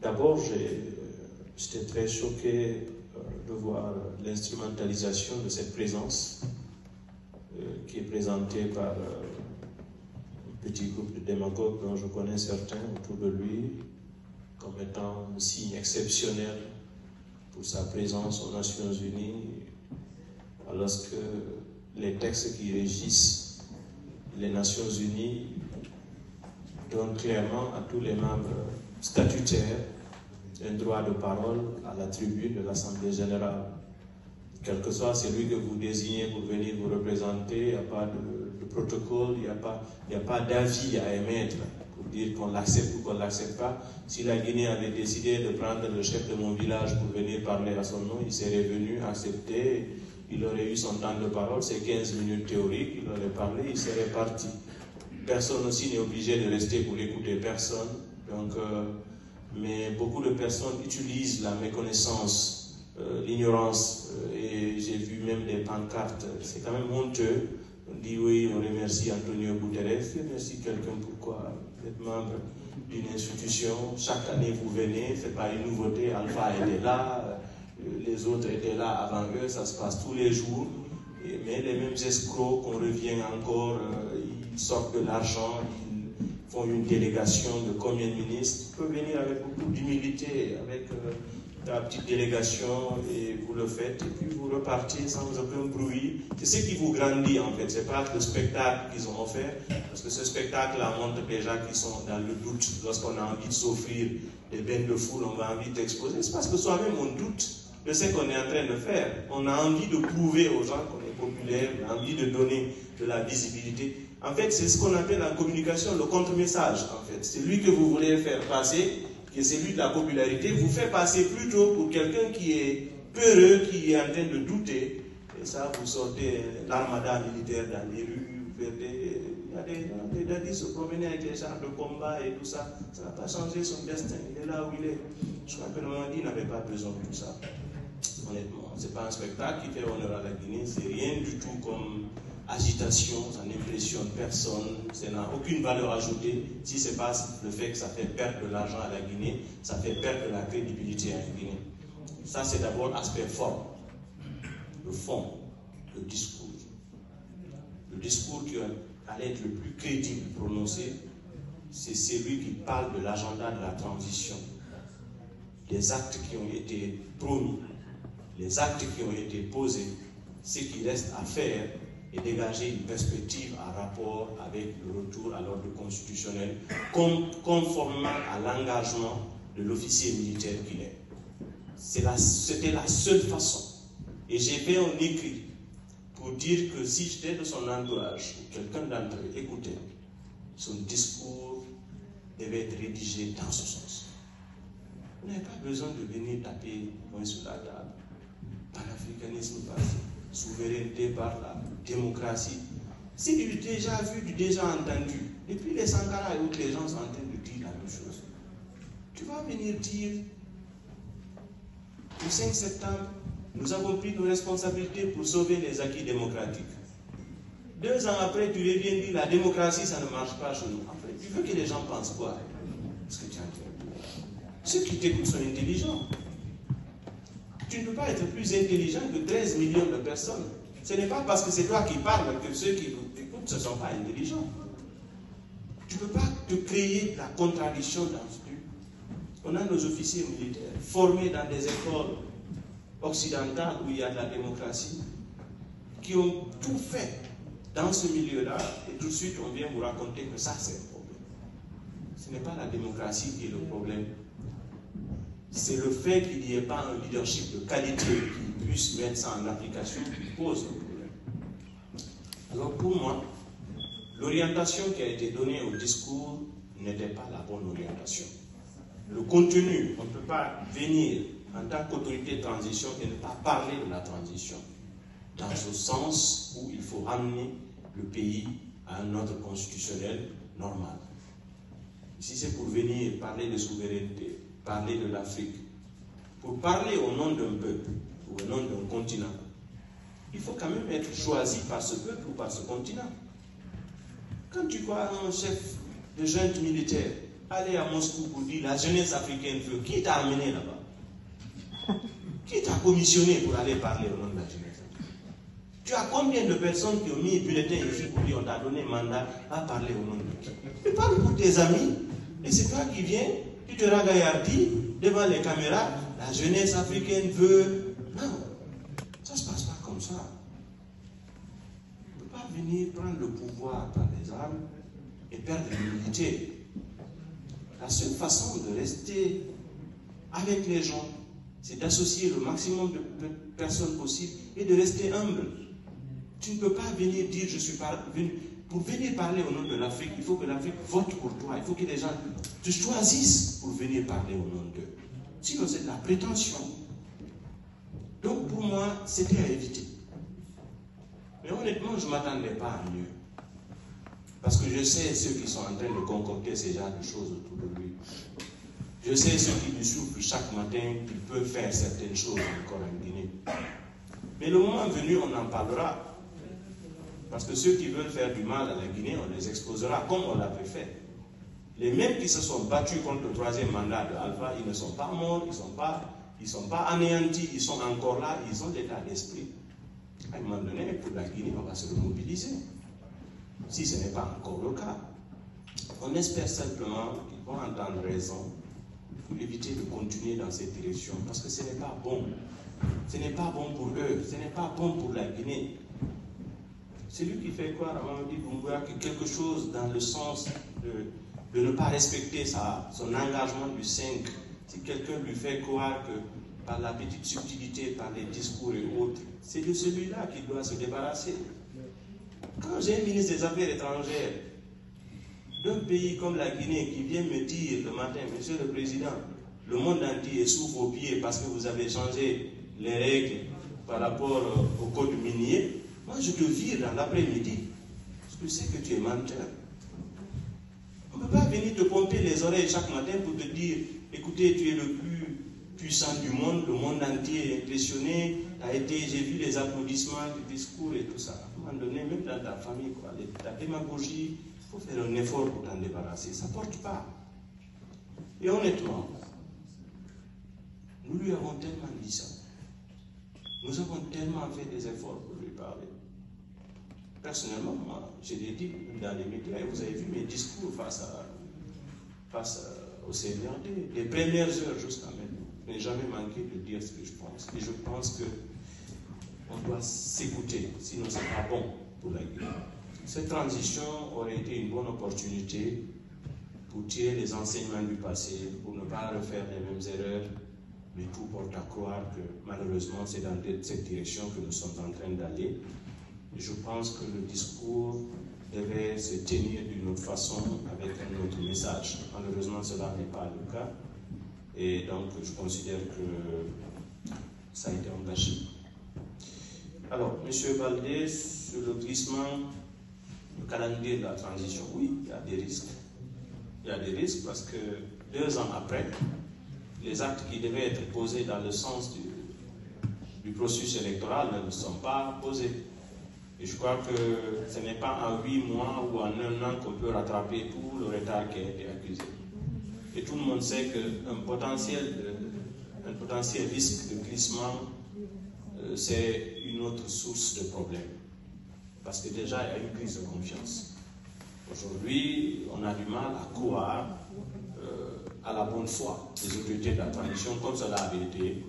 D'abord, j'étais très choqué de voir l'instrumentalisation de cette présence qui est présentée par un petit groupe de démagogues dont je connais certains autour de lui comme étant un signe exceptionnel pour sa présence aux Nations Unies, alors que les textes qui régissent les Nations Unies donnent clairement à tous les membres statutaires un droit de parole à la tribune de l'Assemblée générale. Quel que soit celui que vous désignez pour venir vous représenter, il n'y a pas de protocole, il n'y a pas d'avis à émettre pour dire qu'on l'accepte ou qu'on ne l'accepte pas. Si la Guinée avait décidé de prendre le chef de mon village pour venir parler à son nom, il serait venu accepter, il aurait eu son temps de parole, c'est 15 minutes théoriques, il aurait parlé, il serait parti. Personne aussi n'est obligé de rester pour écouter personne. Donc, mais beaucoup de personnes utilisent la méconnaissance, l'ignorance, et j'ai vu même des pancartes, c'est quand même honteux. On dit oui, on remercie Antonio Guterres, merci quelqu'un pourquoi vous êtes membre d'une institution, chaque année vous venez, c'est pas une nouveauté, Alpha était là, les autres étaient là avant eux, ça se passe tous les jours, mais les mêmes escrocs qu'on revient encore, ils sortent de l'argent, ils font une délégation de combien de ministres, ils peuvent venir avec beaucoup d'humilité, avec la petite délégation, et vous le faites, et puis vous repartez sans aucun bruit. C'est ce qui vous grandit en fait, c'est pas le spectacle qu'ils ont offert, parce que ce spectacle-là montre déjà qu'ils sont dans le doute. Lorsqu'on a envie de s'offrir des bains de foule, on a envie d'exposer, c'est parce que soi-même on doute de ce qu'on est en train de faire. On a envie de prouver aux gens qu'on est populaire, on a envie de donner de la visibilité. En fait, c'est ce qu'on appelle en communication le contre-message, en fait. C'est lui que vous voulez faire passer, qui est celui de la popularité, vous fait passer plutôt pour quelqu'un qui est peureux, qui est en train de douter. Et ça, vous sortez l'armada militaire dans les rues, vous faites des dadis se promener avec les chars de combat et tout ça. Ça n'a pas changé son destin, il est là où il est. Je crois que le Mamadi n'avait pas besoin de tout ça. Honnêtement, ce n'est pas un spectacle qui fait honneur à la Guinée, c'est rien du tout comme agitation, ça n'impressionne personne, ça n'a aucune valeur ajoutée, si ce n'est pas le fait que ça fait perdre de l'argent à la Guinée, ça fait perdre de la crédibilité à la Guinée. Ça, c'est d'abord l'aspect fort. Le fond, le discours. Le discours qui allait être le plus crédible prononcé, c'est celui qui parle de l'agenda de la transition. Les actes qui ont été promis, les actes qui ont été posés, ce qui reste à faire et dégager une perspective en rapport avec le retour à l'ordre constitutionnel, conformément à l'engagement de l'officier militaire qu'il est. C'était la seule façon. Et j'ai fait un écrit pour dire que si j'étais de son entourage, quelqu'un d'entre eux écoutait, son discours devait être rédigé dans ce sens. Vous n'avez pas besoin de venir taper loin sur la table. Panafricanisme par-ci, souveraineté par-là, démocratie. C'est du déjà vu, du déjà entendu. Depuis les Sankara et autres, les gens sont en train de dire la même chose. Tu vas venir dire, le 5 septembre, nous avons pris nos responsabilités pour sauver les acquis démocratiques. 2 ans après, tu reviens dire, la démocratie, ça ne marche pas chez nous. Après, tu veux que les gens pensent quoi? Ce que tu es en train de dire. Ceux qui t'écoutent sont intelligents. Tu ne peux pas être plus intelligent que 13 millions de personnes. Ce n'est pas parce que c'est toi qui parles que ceux qui t'écoutent ne sont pas intelligents. Tu ne peux pas te créer la contradiction dans ce truc. On a nos officiers militaires formés dans des écoles occidentales où il y a de la démocratie, qui ont tout fait dans ce milieu-là, et tout de suite on vient vous raconter que ça c'est le problème. Ce n'est pas la démocratie qui est le problème. C'est le fait qu'il n'y ait pas un leadership de qualité qui puisse mettre ça en application qui pose le problème. Alors pour moi, l'orientation qui a été donnée au discours n'était pas la bonne orientation. Le contenu, on ne peut pas venir en tant qu'autorité de transition et ne pas parler de la transition dans ce sens où il faut ramener le pays à un ordre constitutionnel normal. Si c'est pour venir parler de souveraineté, parler de l'Afrique, pour parler au nom d'un peuple ou au nom d'un continent, il faut quand même être choisi par ce peuple ou par ce continent. Quand tu vois un chef de junte militaire aller à Moscou pour dire la jeunesse africaine veut. Qui t'a amené là-bas? Qui t'a commissionné pour aller parler au nom de la jeunesse? Tu as combien de personnes qui ont mis bulletin ici pour dire on t'a donné mandat à parler au nom de qui? Tu parles pour tes amis et c'est toi qui viens, tu te ragaillardis devant les caméras, la jeunesse africaine veut. Non, ça ne se passe pas comme ça. On ne peut pas venir prendre le pouvoir par les armes et perdre l'unité. La seule façon de rester avec les gens, c'est d'associer le maximum de personnes possible et de rester humble. Tu ne peux pas venir dire je suis pas venu. Pour venir parler au nom de l'Afrique, il faut que l'Afrique vote pour toi. Il faut que les gens te choisissent pour venir parler au nom d'eux. Sinon, c'est de la prétention. Donc, pour moi, c'était à éviter. Mais honnêtement, je ne m'attendais pas à mieux. Parce que je sais ceux qui sont en train de concocter ces genres de choses autour de lui. Je sais ceux qui lui soufflent chaque matin qu'ils peuvent faire certaines choses encore en Guinée. Mais le moment venu, on en parlera. Parce que ceux qui veulent faire du mal à la Guinée, on les exposera comme on l'avait fait. Les mêmes qui se sont battus contre le troisième mandat de Alpha, ils ne sont pas morts, ils ne sont pas anéantis, ils sont encore là, ils ont l'état d'esprit. À un moment donné, pour la Guinée, on va se remobiliser. Si ce n'est pas encore le cas. On espère simplement qu'ils vont entendre raison pour éviter de continuer dans cette direction. Parce que ce n'est pas bon. Ce n'est pas bon pour eux, ce n'est pas bon pour la Guinée. C'est lui qui fait croire à Mamadi Doumbouya que quelque chose dans le sens de ne pas respecter son engagement du 5, si quelqu'un lui fait croire que par la petite subtilité, par les discours et autres, c'est de celui-là qu'il doit se débarrasser. Quand j'ai un ministre des Affaires étrangères d'un pays comme la Guinée qui vient me dire le matin, Monsieur le Président, le monde entier est sous vos pieds parce que vous avez changé les règles par rapport au code minier, moi je te vire dans l'après-midi, parce que je sais que tu es menteur. On ne peut pas venir te pomper les oreilles chaque matin pour te dire, écoutez, tu es le plus puissant du monde, le monde entier est impressionné, j'ai vu les applaudissements, les discours et tout ça. À un moment donné, même dans ta famille, quoi, la démagogie, il faut faire un effort pour t'en débarrasser, ça ne porte pas. Et honnêtement, nous lui avons tellement dit ça. Nous avons tellement fait des efforts pour lui parler. Personnellement, moi, je l'ai dit dans les médias, et vous avez vu mes discours face au CNRD, les premières heures jusqu'à maintenant. Je n'ai jamais manqué de dire ce que je pense. Et je pense qu'on doit s'écouter, sinon ce n'est pas bon pour la Guinée. Cette transition aurait été une bonne opportunité pour tirer les enseignements du passé, pour ne pas refaire les mêmes erreurs, mais tout porte à croire que malheureusement c'est dans cette direction que nous sommes en train d'aller. Je pense que le discours devait se tenir d'une autre façon, avec un autre message. Malheureusement, cela n'est pas le cas. Et donc, je considère que ça a été un gâchis. Alors, M. Baldé, sur le glissement, le calendrier de la transition, oui, il y a des risques. Il y a des risques parce que 2 ans après, les actes qui devaient être posés dans le sens du processus électoral ne sont pas posés. Et je crois que ce n'est pas en 8 mois ou en 1 an qu'on peut rattraper tout le retard qui a été accusé. Et tout le monde sait qu'un potentiel risque de glissement, c'est une autre source de problème. Parce que déjà, il y a une crise de confiance. Aujourd'hui, on a du mal à croire à la bonne foi des autorités de la transition, comme cela avait été